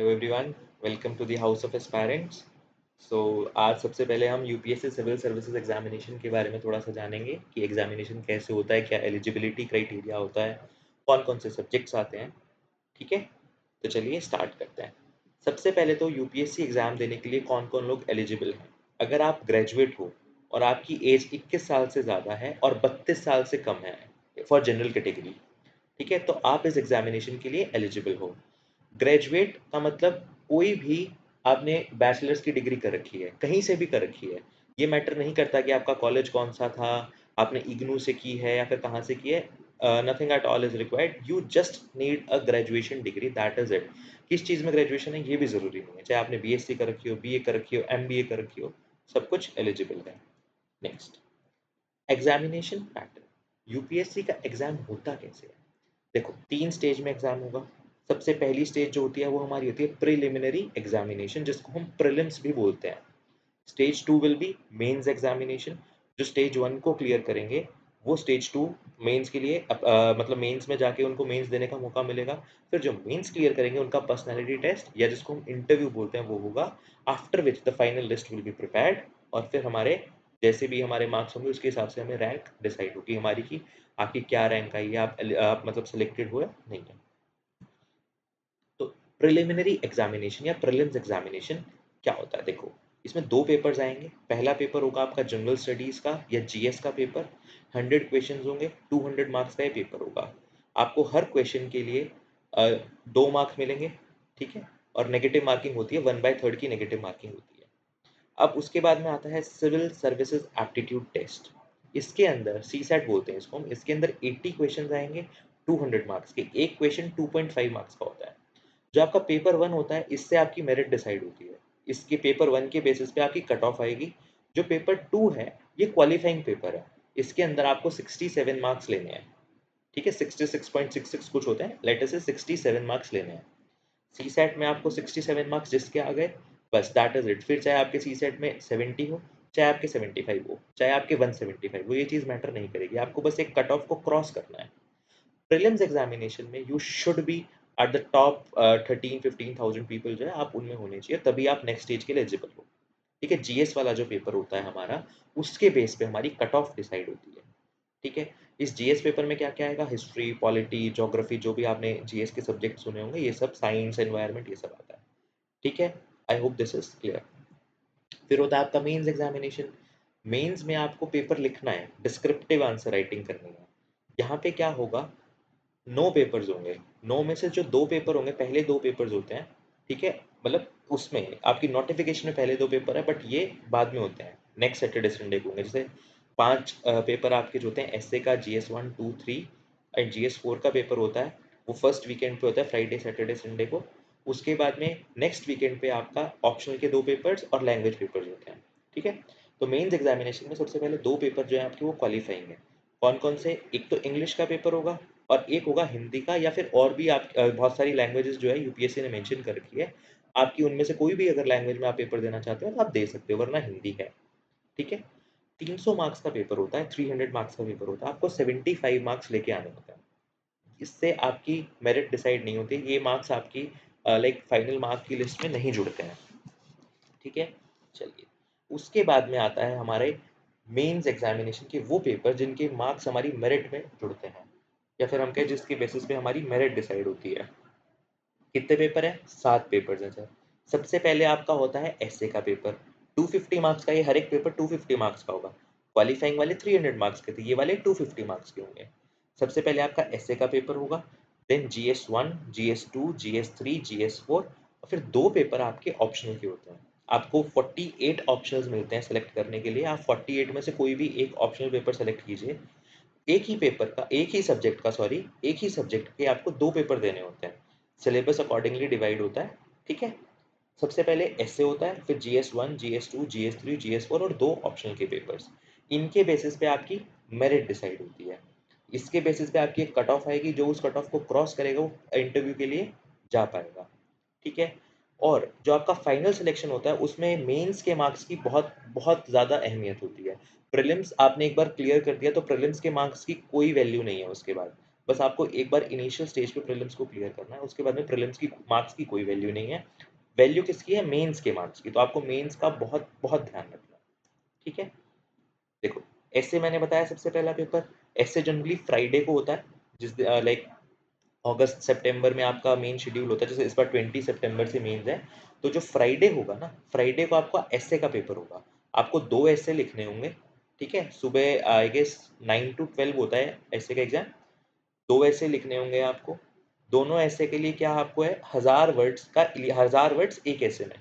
Hello everyone, welcome to the House of Aspirants. आज सबसे पहले हम यूपीएससी सिविल सर्विसेज एग्जामिनेशन के बारे में थोड़ा सा जानेंगे कि एग्जामिनेशन कैसे होता है, क्या एलिजिबिलिटी क्राइटेरिया होता है, कौन कौन से सब्जेक्ट्स आते हैं। ठीक है, तो चलिए स्टार्ट करते हैं। सबसे पहले तो यूपीएससी एग्ज़ाम देने के लिए कौन कौन लोग एलिजिबल हैं। अगर आप ग्रेजुएट हो और आपकी एज 21 साल से ज़्यादा है और 32 साल से कम है फॉर जनरल कैटेगरी, ठीक है, तो आप इस एग्जामिनेशन के लिए एलिजिबल हो। ग्रेजुएट का मतलब कोई भी आपने बैचलर्स की डिग्री कर रखी है, कहीं से भी कर रखी है। ये मैटर नहीं करता कि आपका कॉलेज कौन सा था, आपने इग्नू से की है या फिर कहाँ से की है। Nothing at all is required, you just need a graduation degree, that is it. किस चीज़ में ग्रेजुएशन है ये भी ज़रूरी नहीं है, चाहे आपने बीएससी कर रखी हो, बीए कर रखी हो, एमबीए कर रखी हो, सब कुछ एलिजिबल है। Next, examination pattern. यूपीएससी का एग्जाम होता कैसे है? देखो, 3 स्टेज में एग्ज़ाम होगा। सबसे पहली स्टेज जो होती है वो हमारी होती है प्रिलिमिनरी एग्ज़ामिनेशन, जिसको हम प्रीलिम्स भी बोलते हैं। Stage 2 will be mains examination. जो स्टेज 1 को क्लियर करेंगे वो स्टेज 2 मेंस के लिए मतलब मेंस में जाके उनको मेंस देने का मौका मिलेगा। फिर जो मेंस क्लियर करेंगे उनका पर्सनैलिटी टेस्ट या जिसको हम इंटरव्यू बोलते हैं वो होगा। After which the final list will be prepared और फिर हमारे जैसे भी हमारे मार्क्स होंगे उसके हिसाब से हमें रैंक डिसाइड होगी हमारी कि आपकी क्या रैंक आई है, आप मतलब सिलेक्टेड हुए नहीं है। तो प्रिलिमिनरी एग्जामिनेशन या प्रीलिम्स एग्जामिनेशन क्या होता है? देखो, इसमें 2 पेपर्स आएँगे। पहला पेपर होगा आपका जनरल स्टडीज़ का या जीएस का पेपर। 100 क्वेश्चंस होंगे, 200 मार्क्स का ये पेपर होगा। आपको हर क्वेश्चन के लिए 2 मार्क्स मिलेंगे, ठीक है? और नेगेटिव मार्किंग होती है, 1/3 की नेगेटिव मार्किंग होती है। अब उसके बाद में आता है सिविल सर्विसेज एप्टीट्यूड टेस्ट। इसके अंदर सीसैट बोलते हैं इसको हम, इसके अंदर 80 क्वेश्चंस आएँगे 200 मार्क्स के। एक क्वेश्चन 2.5 मार्क्स का होता है। जो आपका पेपर 1 होता है इससे आपकी मेरिट डिसाइड होती है। इसके पेपर 1 के बेसिस पे आपकी कट ऑफ आएगी। जो पेपर 2 है ये क्वालिफाइंग पेपर है। इसके अंदर आपको 67 मार्क्स लेने हैं, ठीक है? 66.66 कुछ होते हैं, लेट अस से 67 मार्क्स लेने हैं। सीसैट में आपको 67 मार्क्स जिसके आ गए, बस दैट इज इट। फिर चाहे आपके सीसैट में 70 हो, चाहे आपके 75 हो, चाहे आपके 175 हो, ये चीज़ मैटर नहीं करेगी। आपको बस एक कट ऑफ को क्रॉस करना है। प्रीलिम्स एग्जामिनेशन में you should be at the top 13-15,000 people जो है आप उनमें होने चाहिए, तभी आप नेक्स्ट स्टेज के लिए एलिजिबल हो। ठीक है, जीएस वाला जो पेपर होता है हमारा, उसके बेस पे हमारी कट ऑफ डिसाइड होती है। ठीक है, इस जीएस पेपर में क्या क्या आएगा? हिस्ट्री, पॉलिटी, ज्योग्राफी, जो भी आपने जीएस के सब्जेक्ट सुने होंगे ये सब, साइंस, एनवायरनमेंट, ये सब आता है। ठीक है, I hope this is clear. फिर होता है आपका मेंस एग्जामिनेशन। मेंस में आपको पेपर लिखना है, डिस्क्रिप्टिव आंसर राइटिंग करनी है। यहाँ पे क्या होगा, 9 पेपर्स होंगे। 9 में से जो 2 पेपर होंगे, पहले 2 पेपर्स होते हैं, ठीक है? मतलब उसमें आपकी नोटिफिकेशन में पहले 2 पेपर है, बट ये बाद में होते हैं, नेक्स्ट सैटरडे संडे को होंगे। जैसे 5 पेपर आपके जो होते हैं एसए का, जीएस 1, 2, 3 एंड जीएस 4 का पेपर होता है, वो फर्स्ट वीकेंड पे होता है, फ्राइडे, सैटरडे, संडे को। उसके बाद में नेक्स्ट वीकेंड पे आपका ऑप्शनल के 2 पेपर्स और लैंग्वेज पेपर्स होते हैं, ठीक है? तो मेंस एग्जामिनेशन में सबसे पहले 2 पेपर जो है आपके वो क्वालिफाइंग है। कौन-कौन से? एक तो इंग्लिश का पेपर होगा और एक होगा हिंदी का, या फिर और भी आप बहुत सारी लैंग्वेजेस जो है यूपीएससी ने मेंशन कर रखी है। आपकी उनमें से कोई भी अगर लैंग्वेज में आप पेपर देना चाहते हो तो आप दे सकते हो, वरना हिंदी है, ठीक है? 300 मार्क्स का पेपर होता है, 300 मार्क्स का पेपर होता है, आपको 75 मार्क्स लेके आने होते हैं। इससे आपकी मेरिट डिसाइड नहीं होती, ये मार्क्स आपकी लाइक फाइनल मार्क की लिस्ट में नहीं जुड़ते हैं, ठीक है? चलिए, उसके बाद में आता है हमारे मेंस एग्जामिनेशन के वो पेपर जिनके मार्क्स हमारी मेरिट में जुड़ते हैं, या फिर हम कहें जिसके बेसिस पे हमारी मेरिट डिसाइड होती है। कितने पेपर हैं? 7 पेपर्स हैं सर। सबसे पहले आपका होता है एसए का पेपर, 250 मार्क्स का। ये हर एक पेपर 250 मार्क्स का होगा। क्वालिफाइंग वाले 300 मार्क्स के थे, ये वाले 250 मार्क्स के होंगे। सबसे पहले आपका एसए का पेपर होगा, then GS 1, GS 2, GS 3, GS 4 और फिर 2 पेपर आपके ऑप्शनल के होते हैं। आपको 48 ऑप्शंस मिलते हैं सेलेक्ट करने के लिए। आप 48 में से कोई भी एक ऑप्शनल पेपर सेलेक्ट कीजिए। एक ही सब्जेक्ट के आपको 2 पेपर देने होते हैं। सिलेबस अकॉर्डिंगली डिवाइड होता है, ठीक है? सबसे पहले एसए होता है, फिर जीएस 1, जीएस 2, जीएस 3, जीएस 4 और 2 ऑप्शनल के पेपर्स। इनके बेसिस पे आपकी मेरिट डिसाइड होती है। इसके बेसिस पे आपकी एक कट ऑफ आएगी, जो उस कट ऑफ को क्रॉस करेगा वो इंटरव्यू के लिए जा पाएगा, ठीक है? और जो आपका फाइनल सिलेक्शन होता है उसमें मेंस के मार्क्स की बहुत बहुत ज़्यादा अहमियत होती है। प्रीलिम्स आपने एक बार क्लियर कर दिया तो प्रीलिम्स के मार्क्स की कोई वैल्यू नहीं है उसके बाद। बस आपको एक बार इनिशियल स्टेज पे प्रीलिम्स को क्लियर करना है, उसके बाद में प्रीलिम्स की मार्क्स की कोई वैल्यू नहीं है। वैल्यू किसकी है? मेंस के मार्क्स की। तो आपको मेंस का बहुत बहुत ध्यान रखना है, ठीक है? देखो, ऐसे मैंने बताया सबसे पहला पेपर, ऐसे जनरली फ्राइडे को होता है, जिस लाइक अगस्त सितंबर में आपका मेन शेड्यूल होता है। जैसे इस बार 20 सितंबर से मेंस है, तो जो फ्राइडे होगा ना, फ्राइडे को आपका एसए का पेपर होगा। आपको 2 एसए लिखने होंगे, ठीक है? सुबह आई गेस 9 टू 12 होता है एसए का एग्जाम। 2 एसए लिखने होंगे आपको। दोनों एसए के लिए क्या आपको है, 1000 वर्ड्स एक एसए में,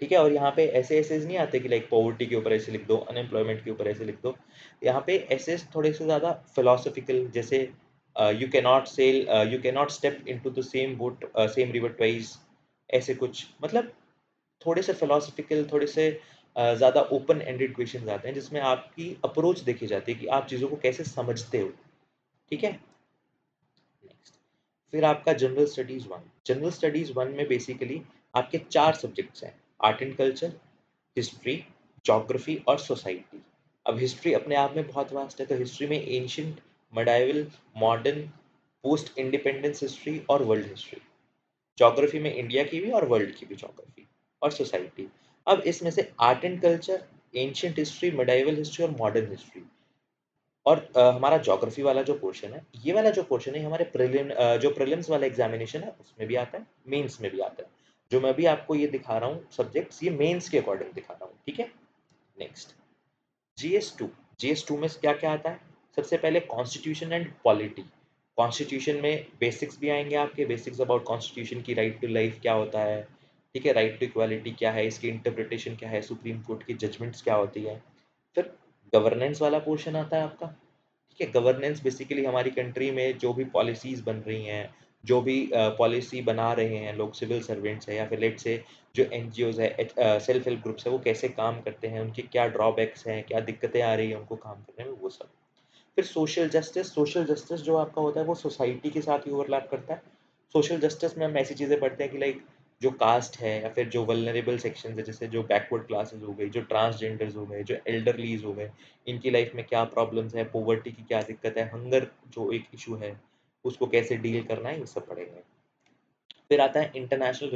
ठीक है? और यहाँ पे ऐसे एसेज नहीं आते कि लाइक पॉवर्टी के ऊपर ऐसे लिख दो, अनएम्प्लॉयमेंट के ऊपर ऐसे लिख दो। यहाँ पे एसेज थोड़े से ज़्यादा फिलोसफिकल, जैसे you can not step into the same boat same river twice, ऐसे कुछ, मतलब थोड़े से फिलोसफिकल, थोड़े से ज़्यादा ओपन एंडेड क्वेश्चन आते हैं, जिसमें आपकी अप्रोच देखी जाती है कि आप चीज़ों को कैसे समझते हो, ठीक है? नेक्स्ट, फिर आपका जनरल स्टडीज वन में बेसिकली आपके 4 सब्जेक्ट्स हैं: art and culture, history, geography और सोसाइटी। अब हिस्ट्री अपने आप में बहुत वास्ट है, तो हिस्ट्री में ancient, medieval, modern, post independence history और वर्ल्ड हिस्ट्री। ज्योग्राफी में इंडिया की भी और वर्ल्ड की भी ज्योग्राफी, और सोसाइटी। अब इसमें से art and culture, ancient history, medieval history और मॉडर्न हिस्ट्री, और हमारा ज्योग्राफी वाला जो पोर्शन है, ये वाला जो पोर्शन है हमारे जो प्रीलिम्स वाला एग्जामिनेशन है उसमें भी आता है, मेंस में भी आता है। जो मैं भी आपको ये दिखा रहा हूँ सब्जेक्ट्स, ये मेंस के अकॉर्डिंग दिखा रहा हूँ, ठीक है? Next, GS two. GS two में क्या क्या आता है? सबसे पहले कॉन्स्टिट्यूशन एंड पॉलिटी। कॉन्स्टिट्यूशन में बेसिक्स भी आएंगे आपके, बेसिक्स अबाउट कॉन्स्टिट्यूशन की, राइट टू लाइफ क्या होता है, ठीक है? राइट टू इक्वालिटी क्या है, इसकी इंटरप्रिटेशन क्या है, सुप्रीम कोर्ट की जजमेंट्स क्या होती है। फिर गवर्नेंस वाला पोर्शन आता है आपका, ठीक है? गवर्नेंस बेसिकली हमारी कंट्री में जो भी पॉलिसीज़ बन रही हैं, जो भी पॉलिसी बना रहे हैं लोग, सिविल सर्वेंट्स हैं या फिर लेट्स से जो एनजीओज़ है, सेल्फ हेल्प ग्रुप्स है, वो कैसे काम करते हैं, उनके क्या ड्रॉबैक्स हैं, क्या दिक्कतें आ रही हैं उनको काम करने में, वो सब। फिर सोशल जस्टिस जो आपका होता है वो सोसाइटी के साथ ही ओवरलैप करता है। सोशल जस्टिस में हम ऐसी चीज़ें पढ़ते हैं कि लाइक जो कास्ट है या फिर जो वल्नरेबल सेक्शंस है, जैसे जो बैकवर्ड क्लासेस हो गई, जो ट्रांसजेंडर्स हो गए, जो एल्डरलीज हो गए, इनकी लाइफ में क्या प्रॉब्लम्स है, पॉवर्टी की क्या दिक्कत है, हंगर जो एक इशू है उसको कैसे डील करना है, ये सब पढ़ेंगे। फिर आता है इंटरनेशनल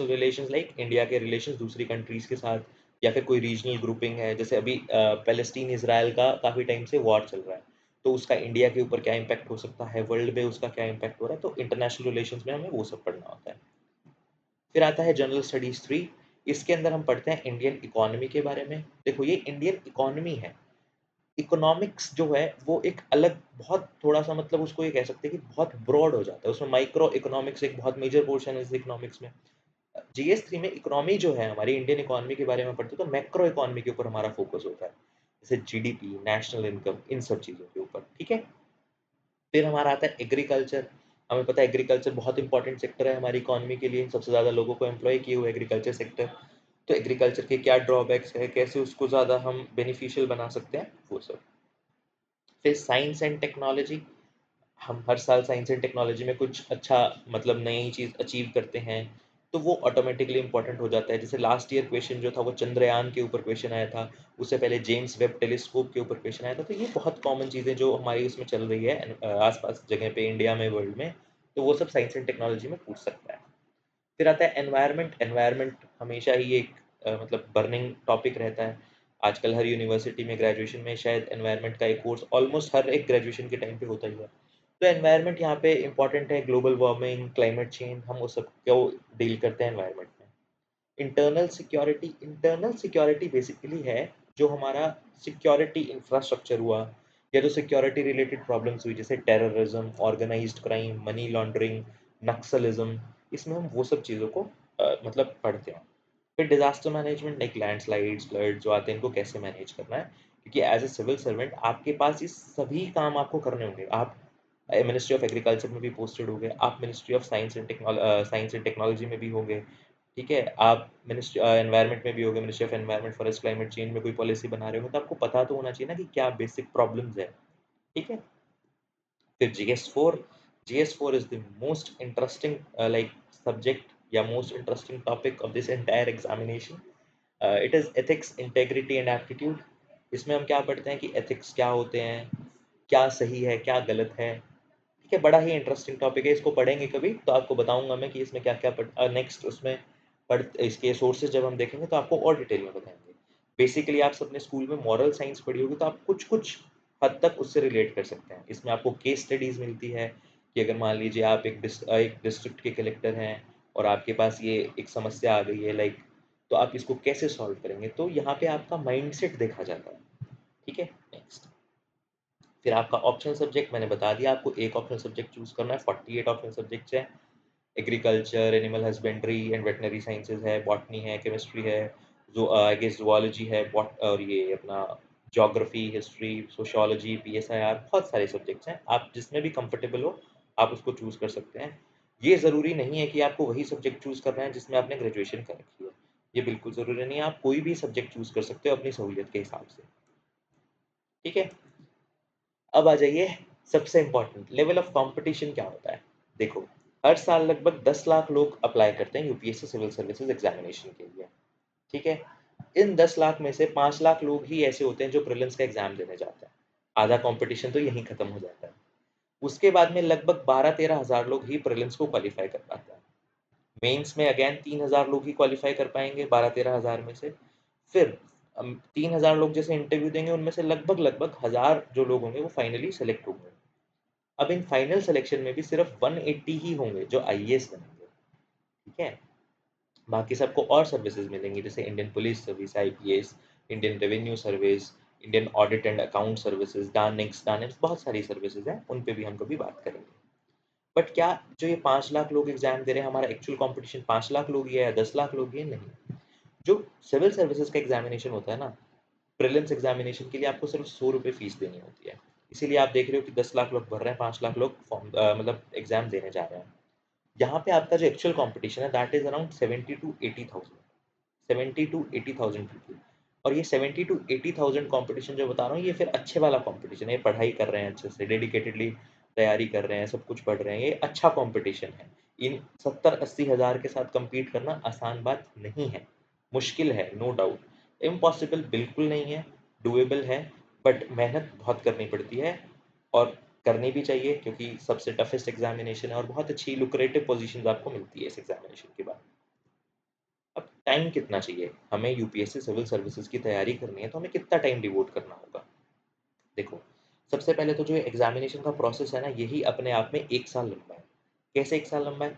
रिलेशंस लाइक इंडिया के रिलेशंस दूसरी कंट्रीज के साथ, या फिर कोई रीजनल ग्रुपिंग है, जैसे अभी पैलेस्टीन इसराइल का काफ़ी टाइम से वॉर चल रहा है, तो उसका इंडिया के ऊपर क्या इम्पैक्ट हो सकता है, वर्ल्ड में उसका क्या इम्पैक्ट हो रहा है, तो इंटरनेशनल रिलेशंस में हमें वो सब पढ़ना होता है। फिर आता है जनरल स्टडीज थ्री। इसके अंदर हम पढ़ते हैं इंडियन इकोनॉमी के बारे में। देखो, ये इंडियन इकोनॉमी है, इकोनॉमिक्स जो है वो एक अलग, बहुत थोड़ा-सा, मतलब उसको ये कह सकते हैं कि बहुत ब्रॉड हो जाता है। उसमें माइक्रो इकोनॉमिक्स एक बहुत मेजर पोर्शन है इस इकोनॉमिक्स में। जीएस 3 में इकोनॉमी जो है हमारी इंडियन इकोनॉमी के बारे में पढ़ते हैं, तो मैक्रो इकोनॉमी के ऊपर हमारा फोकस होता है। जैसे जीडीपी, नेशनल इनकम, इन सब चीज़ों के ऊपर, ठीक है? फिर हमारा आता है एग्रीकल्चर। हमें पता है एग्रीकल्चर बहुत इंपॉर्टेंट सेक्टर है हमारी इकोनॉमी के लिए, सबसे ज़्यादा लोगों को एम्प्लॉय किए हुए एग्रीकल्चर सेक्टर। तो एग्रीकल्चर के क्या ड्रॉबैक्स है, कैसे उसको ज़्यादा हम बेनिफिशियल बना सकते हैं, वो सब। फिर साइंस एंड टेक्नोलॉजी। हम हर साल साइंस एंड टेक्नोलॉजी में कुछ अच्छा, मतलब नई चीज़ अचीव करते हैं, तो वो ऑटोमेटिकली इंपॉर्टेंट हो जाता है। जैसे लास्ट ईयर क्वेश्चन जो था वो चंद्रयान के ऊपर क्वेश्चन आया था, उससे पहले जेम्स वेब टेलीस्कोप के ऊपर क्वेश्चन आया था। तो ये बहुत कॉमन चीज़ें जो हमारी उसमें चल रही है आसपास जगह पे, इंडिया में, वर्ल्ड में, तो वो सब साइंस एंड टेक्नोलॉजी में पूछ सकता है। फिर आता है एनवायरनमेंट। एनवायरनमेंट हमेशा ही एक मतलब बर्निंग टॉपिक रहता है। आजकल हर यूनिवर्सिटी में, ग्रेजुएशन में शायद एनवायरनमेंट का एक कोर्स ऑलमोस्ट हर एक ग्रेजुएशन के टाइम पे होता ही है। तो एनवायरनमेंट यहाँ पे इंपॉर्टेंट है, ग्लोबल वार्मिंग, क्लाइमेट चेंज, हम वो सब को डील करते हैं एनवायरनमेंट में। इंटरनल सिक्योरिटी बेसिकली है जो हमारा सिक्योरिटी इंफ्रास्ट्रक्चर हुआ, या जो सिक्योरिटी रिलेटेड प्रॉब्लम्स हुई, जैसे terrorism, organised crime, money laundering, Naxalism, इसमें हम वो सब चीज़ों को मतलब पढ़ते हैं। फिर disaster management like landslides, flood जो आते हैं, इनको कैसे मैनेज करना है, क्योंकि एज ए सिविल सर्वेंट आपके पास ये सभी काम आपको करने होंगे। आप मिनिस्ट्री ऑफ एग्रीकल्चर में भी पोस्टेड होंगे, आप ministry of science and technology में भी होंगे, ठीक है? आप मिनिस्ट्री एनवायरनमेंट में भी होंगे, ministry of environment, forest, climate change में कोई पॉलिसी बना रहे होंगे, तो आपको पता तो होना चाहिए ना कि क्या बेसिक प्रॉब्लम्स है, ठीक है? फिर GS4 is the most interesting like subject या most interesting topic of this entire examination. It is ethics, integrity and aptitude. इसमें हम क्या पढ़ते हैं कि एथिक्स क्या होते हैं, क्या सही है क्या गलत है। ठीक है, बड़ा ही इंटरेस्टिंग टॉपिक है, इसको पढ़ेंगे कभी तो आपको बताऊंगा मैं कि इसमें क्या क्या नेक्स्ट उसमें पढ़ इसके सोर्सेज जब हम देखेंगे तो आपको और डिटेल में बताएंगे। बेसिकली आप सबने स्कूल में मॉरल साइंस पढ़ी होगी तो आप कुछ कुछ हद तक उससे रिलेट कर सकते हैं। इसमें आपको केस स्टडीज मिलती है कि अगर मान लीजिए आप एक डिस्ट्रिक्ट के कलेक्टर हैं और आपके पास ये एक समस्या आ गई है लाइक, तो आप इसको कैसे सॉल्व करेंगे, तो यहाँ पे आपका माइंडसेट देखा जाता है। ठीक है, नेक्स्ट। फिर आपका ऑप्शनल सब्जेक्ट मैंने बता दिया, आपको एक ऑप्शनल सब्जेक्ट चूज करना है। 48 ऑप्शनल सब्जेक्ट्स हैं। Agriculture, animal husbandry and veterinary sciences है, बॉटनी है, केमिस्ट्री है, जो आई गेस जुआलॉजी है, बॉट और ये अपना ज्योग्राफी, हिस्ट्री, सोशियोलॉजी, पीएसआईआर, बहुत सारे सब्जेक्ट्स हैं। आप जिसमें भी कंफर्टेबल हो आप उसको चूज कर सकते हैं। ये ज़रूरी नहीं है कि आपको वही सब्जेक्ट चूज करना है जिसमें आपने ग्रेजुएशन कर रखी है, ये बिल्कुल ज़रूरी नहीं है। आप कोई भी सब्जेक्ट चूज कर सकते हो अपनी सहूलियत के हिसाब से। ठीक है, अब आ जाइए सबसे इम्पोर्टेंट, लेवल ऑफ कंपटीशन क्या होता है। देखो, हर साल लगभग 10 लाख लोग अप्लाई करते हैं यूपीएससी सिविल सर्विसेज एग्जामिनेशन के लिए। ठीक है, इन 10 लाख में से 5 लाख लोग ही ऐसे होते हैं जो प्रीलिम्स का एग्जाम देने जाते हैं। आधा कंपटीशन तो यहीं खत्म हो जाता है। उसके बाद में लगभग 12-13 हज़ार लोग ही प्रीलिम्स को क्वालिफाई कर पाते हैं। मेंस में अगेन 3,000 लोग ही क्वालिफाई कर पाएंगे 12-13 हज़ार में से। फिर 3,000 लोग जैसे इंटरव्यू देंगे, उनमें से लगभग लगभग 1,000 जो लोग होंगे वो फाइनली सेलेक्ट होंगे। अब इन फाइनल सिलेक्शन में भी सिर्फ 180 ही होंगे जो आईएएस बनेंगे। ठीक है, बाकी सबको और सर्विसेज मिलेंगी जैसे Indian police service, IPS, Indian revenue service, Indian audit and account services, DANICS बहुत सारी सर्विसेज हैं, उन पे भी हम कभी बात करेंगे। बट क्या जो ये 5 लाख लोग एग्जाम दे रहे हैं, हमारा एक्चुअल कंपटीशन 5 लाख लोग ही है या 10 लाख लोग ही है? नहीं। जो सिविल सर्विसेज का एग्जामिनेशन होता है ना, प्रीलिम्स एग्जामिनेशन के लिए आपको सिर्फ 100 रुपये फीस देनी होती है। इसीलिए आप देख रहे हो कि 10 लाख लोग भर रहे हैं, 5 लाख लोग फॉर्म मतलब एग्जाम देने जा रहे हैं। यहाँ पे आपका जो एक्चुअल कंपटीशन है that is around 70 to 80,000 people. और ये 70 to 80,000 कंपटीशन जो बता रहा हूँ, ये फिर अच्छे वाला कंपटीशन है, पढ़ाई कर रहे हैं अच्छे से, डेडिकेटेडली तैयारी कर रहे हैं, सब कुछ पढ़ रहे हैं, ये अच्छा कंपटीशन है। इन 70-80 हज़ार के साथ compete करना आसान बात नहीं है, मुश्किल है, नो डाउट। इम्पॉसिबल बिल्कुल नहीं है, डुएबल है, बट मेहनत बहुत करनी पड़ती है और करनी भी चाहिए क्योंकि सबसे टफेस्ट एग्जामिनेशन है और बहुत अच्छी लुक्रेटिव पोजीशंस आपको मिलती है इस एग्जामिनेशन के बाद। अब टाइम कितना चाहिए हमें, यूपीएससी सिविल सर्विसेज की तैयारी करनी है तो हमें कितना टाइम डिवोट करना होगा। देखो, सबसे पहले तो जो एग्जामिनेशन का प्रोसेस है ना, यही अपने आप में 1 साल लंबा है। कैसे 1 साल लंबा है?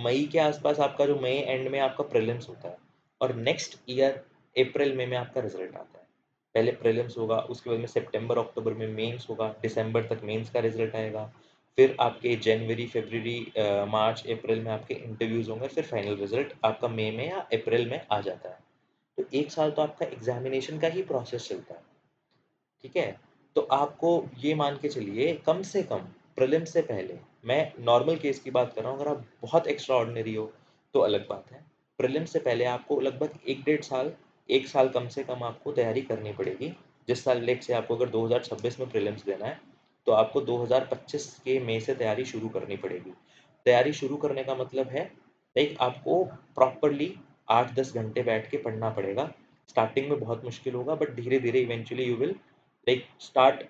मई के आसपास आपका जो मई एंड में आपका प्रीलिम्स होता है और नेक्स्ट ईयर अप्रैल मई में आपका रिजल्ट आता है। पहले प्रीलिम्स होगा, उसके बाद में सितंबर अक्टूबर में मेंस होगा, दिसंबर तक मेंस का रिजल्ट आएगा, फिर आपके जनवरी फरवरी मार्च अप्रैल में आपके इंटरव्यूज होंगे, फिर फाइनल रिजल्ट आपका मई में या अप्रैल में आ जाता है। तो 1 साल तो आपका एग्जामिनेशन का ही प्रोसेस चलता है। ठीक है, तो आपको ये मान के चलिए कम से कम प्रीलिम्स से पहले, मैं नॉर्मल केस की बात कर रहा हूँ, अगर आप बहुत एक्स्ट्रा ऑर्डिनरी हो तो अलग बात है। प्रीलिम्स से पहले आपको लगभग 1 डेढ़ साल, 1 साल कम से कम आपको तैयारी करनी पड़ेगी। जिस साल लेट से आपको अगर 2026 में प्रीलिम्स देना है तो आपको 2025 के मई से तैयारी शुरू करनी पड़ेगी। तैयारी शुरू करने का मतलब है लाइक आपको प्रॉपरली 8-10 घंटे बैठ के पढ़ना पड़ेगा। स्टार्टिंग में बहुत मुश्किल होगा बट धीरे धीरे eventually you will like start,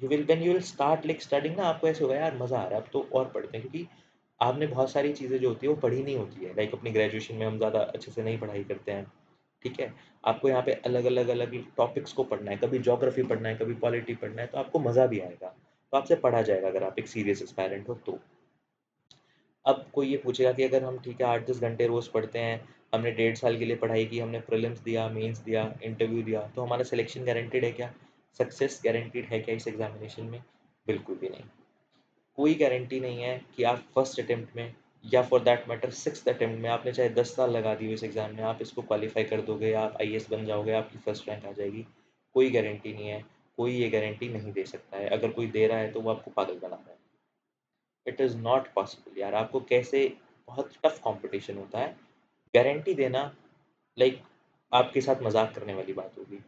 you will when you will start like studying ना, आपको ऐसे होगा यार मज़ा आ रहा है अब तो और पढ़ते हैं, क्योंकि आपने बहुत सारी चीज़ें जो होती है वो पढ़ी नहीं होती है। लाइक अपनी ग्रेजुएशन में हम ज़्यादा अच्छे से नहीं पढ़ाई करते हैं। ठीक है, आपको यहाँ पे अलग अलग टॉपिक्स को पढ़ना है, कभी ज्योग्राफी पढ़ना है, कभी पॉलिटी पढ़ना है, तो आपको मज़ा भी आएगा, तो आपसे पढ़ा जाएगा अगर आप एक सीरियस एस्पायरेंट हो तो। अब कोई ये पूछेगा कि अगर हम ठीक है 8-10 घंटे रोज़ पढ़ते हैं, हमने 1.5 साल के लिए पढ़ाई की, हमने प्रीलिम्स दिया, मेंस दिया, इंटरव्यू दिया, तो हमारा सिलेक्शन गारंटेड है क्या? सक्सेस गारंटेड है क्या इस एग्जामिनेशन में? बिल्कुल भी नहीं। कोई गारंटी नहीं है कि आप फर्स्ट अटेम्प्ट में या for that matter sixth attempt में, आपने चाहे 10 साल लगा दिए इस एग्जाम में, आप इसको क्वालिफाई कर दोगे, आप आईएएस बन जाओगे, आपकी फर्स्ट रैंक आ जाएगी। कोई गारंटी नहीं है, कोई ये गारंटी नहीं दे सकता है। अगर कोई दे रहा है तो वो आपको पागल बना रहा है। इट इज़ नॉट पॉसिबल यार, आपको कैसे, बहुत टफ कंपटीशन होता है। गारंटी देना लाइक आपके साथ मजाक करने वाली बात होगी।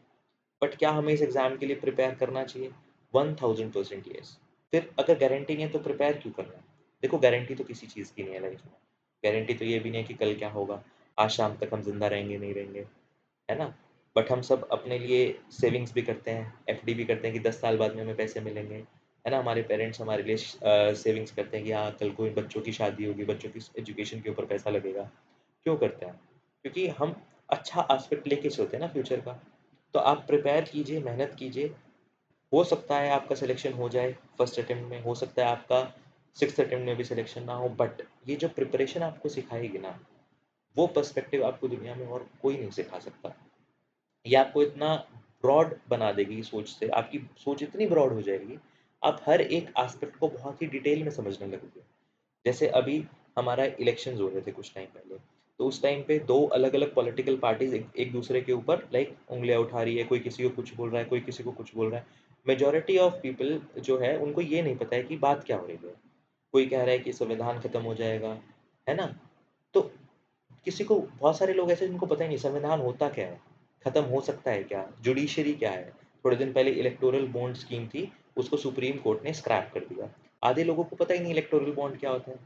बट क्या हमें इस एग्ज़ाम के लिए प्रिपेयर करना चाहिए? 1000% यस। फिर अगर गारंटी नहीं है तो प्रिपेयर क्यों करना है? देखो, गारंटी तो किसी चीज़ की नहीं है लाइफ में। गारंटी तो ये भी नहीं है कि कल क्या होगा, आज शाम तक हम जिंदा रहेंगे नहीं रहेंगे, है ना? बट हम सब अपने लिए सेविंग्स भी करते हैं, एफडी भी करते हैं कि 10 साल बाद में हमें पैसे मिलेंगे, है ना। हमारे पेरेंट्स हमारे लिए सेविंग्स करते हैं कि हाँ कल को बच्चों की शादी होगी, बच्चों की एजुकेशन के ऊपर पैसा लगेगा। क्यों करते हैं? क्योंकि हम अच्छा एस्पेक्ट लेके चलते हैं ना फ्यूचर का। तो आप प्रिपेयर कीजिए, मेहनत कीजिए, हो सकता है आपका सिलेक्शन हो जाए फर्स्ट अटेम्प्ट में, हो सकता है आपका सिक्स्थ अटेम्प्ट में भी सिलेक्शन ना हो, बट ये जो प्रिपरेशन आपको सिखाएगी ना, वो पर्सपेक्टिव आपको दुनिया में और कोई नहीं सिखा सकता। ये आपको इतना ब्रॉड बना देगी सोच से, आपकी सोच इतनी ब्रॉड हो जाएगी, आप हर एक एस्पेक्ट को बहुत ही डिटेल में समझने लगोगे। जैसे अभी हमारा इलेक्शंस हो रहे थे कुछ टाइम पहले, तो उस टाइम पे 2 अलग-अलग पॉलिटिकल पार्टीज़ एक दूसरे के ऊपर लाइक उँगलियाँ उठा रही है, कोई किसी को कुछ बोल रहा है, कोई किसी को कुछ बोल रहा है। मेजॉरिटी ऑफ पीपल जो है उनको ये नहीं पता है कि बात क्या हो रही है। कोई कह रहा है कि संविधान खत्म हो जाएगा, है ना? तो किसी को, बहुत सारे लोग ऐसे जिनको पता ही नहीं संविधान होता क्या है, खत्म हो सकता है क्या, जुडिशरी क्या है। थोड़े दिन पहले इलेक्टोरल बॉन्ड स्कीम थी, उसको सुप्रीम कोर्ट ने स्क्रैप कर दिया। आधे लोगों को पता ही नहीं इलेक्टोरल बॉन्ड क्या होता है।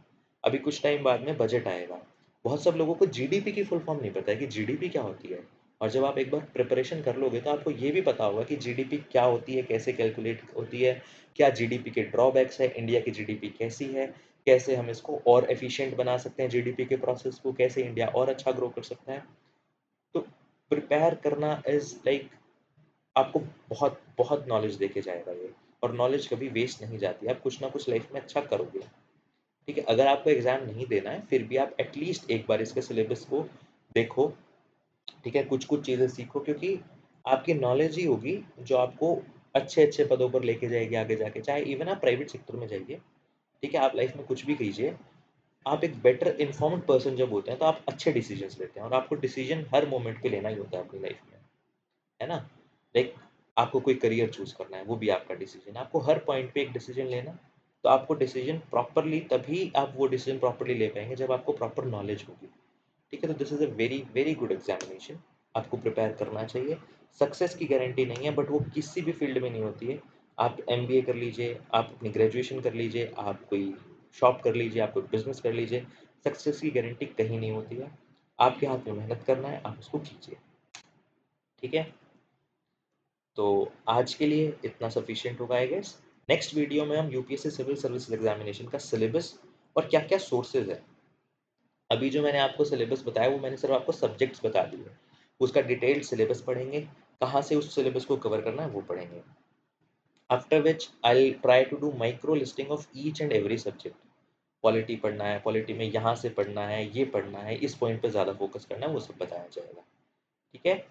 अभी कुछ टाइम बाद में बजट आएगा, बहुत सब लोगों को जीडीपी की फुल फॉर्म नहीं पता है कि जीडीपी क्या होती है। और जब आप एक बार प्रिपरेशन कर लोगे तो आपको ये भी पता होगा कि जीडीपी क्या होती है, कैसे कैलकुलेट होती है, क्या जीडीपी के ड्रॉबैक्स है, इंडिया की जीडीपी कैसी है, कैसे हम इसको और एफिशिएंट बना सकते हैं जीडीपी के प्रोसेस को, कैसे इंडिया और अच्छा ग्रो कर सकता है। तो प्रिपेयर करना इज़ लाइक आपको बहुत बहुत नॉलेज देके जाएगा ये। और नॉलेज कभी वेस्ट नहीं जाती, आप कुछ ना कुछ लाइफ में अच्छा करोगे। ठीक है, अगर आपको एग्जाम नहीं देना है फिर भी आप एटलीस्ट एक बार इसके सिलेबस को देखो। ठीक है, कुछ कुछ चीज़ें सीखो, क्योंकि आपकी नॉलेज ही होगी जो आपको अच्छे अच्छे पदों पर लेके जाएगी आगे जाके, चाहे इवन आप प्राइवेट सेक्टर में जाइए। ठीक है, आप लाइफ में कुछ भी कीजिए, आप एक बेटर इन्फॉर्म्ड पर्सन जब होते हैं तो आप अच्छे डिसीजंस लेते हैं, और आपको डिसीजन हर मोमेंट पे लेना ही होता है अपनी लाइफ में, है ना। लाइक आपको कोई करियर चूज करना है, वो भी आपका डिसीजन, आपको हर पॉइंट पे एक डिसीजन लेना। तो आपको डिसीजन प्रॉपरली, तभी आप वो डिसीजन प्रॉपरली ले पाएंगे जब आपको प्रॉपर नॉलेज होगी। ठीक है, तो this is a very very good examination, आपको प्रिपेयर करना चाहिए। सक्सेस की गारंटी नहीं है, बट वो किसी भी फील्ड में नहीं होती है। आप एमबीए कर लीजिए, आप अपनी ग्रेजुएशन कर लीजिए, आप कोई शॉप कर लीजिए, आप कोई बिजनेस कर लीजिए, सक्सेस की गारंटी कहीं नहीं होती है। आपके हाथ में मेहनत करना है, आप उसको कीजिए। ठीक है, तो आज के लिए इतना सफिशिएंट होगा आई गेस। नेक्स्ट वीडियो में हम यूपीएससी सिविल सर्विसेज एग्जामिनेशन का सिलेबस और क्या क्या सोर्सेज है, अभी जो मैंने आपको सिलेबस बताया वो मैंने सिर्फ आपको सब्जेक्ट्स बता दिए, उसका डिटेल्ड सिलेबस पढ़ेंगे, कहाँ से उस सिलेबस को कवर करना है वो पढ़ेंगे। After which I try to do micro listing of each and every subject. Polity पढ़ना है, पॉलिटी में यहाँ से पढ़ना है, ये पढ़ना है, इस पॉइंट पे ज़्यादा फोकस करना है, वो सब बताया जाएगा। ठीक है,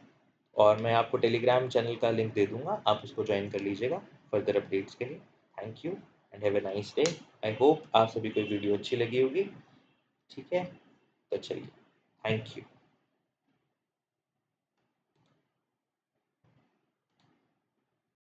और मैं आपको टेलीग्राम चैनल का लिंक दे दूंगा, आप उसको ज्वाइन कर लीजिएगा फर्दर अपडेट्स के लिए। Thank you and have a nice day. I hope आप सभी को वीडियो अच्छी लगी होगी। ठीक है, तो चलिए, थैंक यू।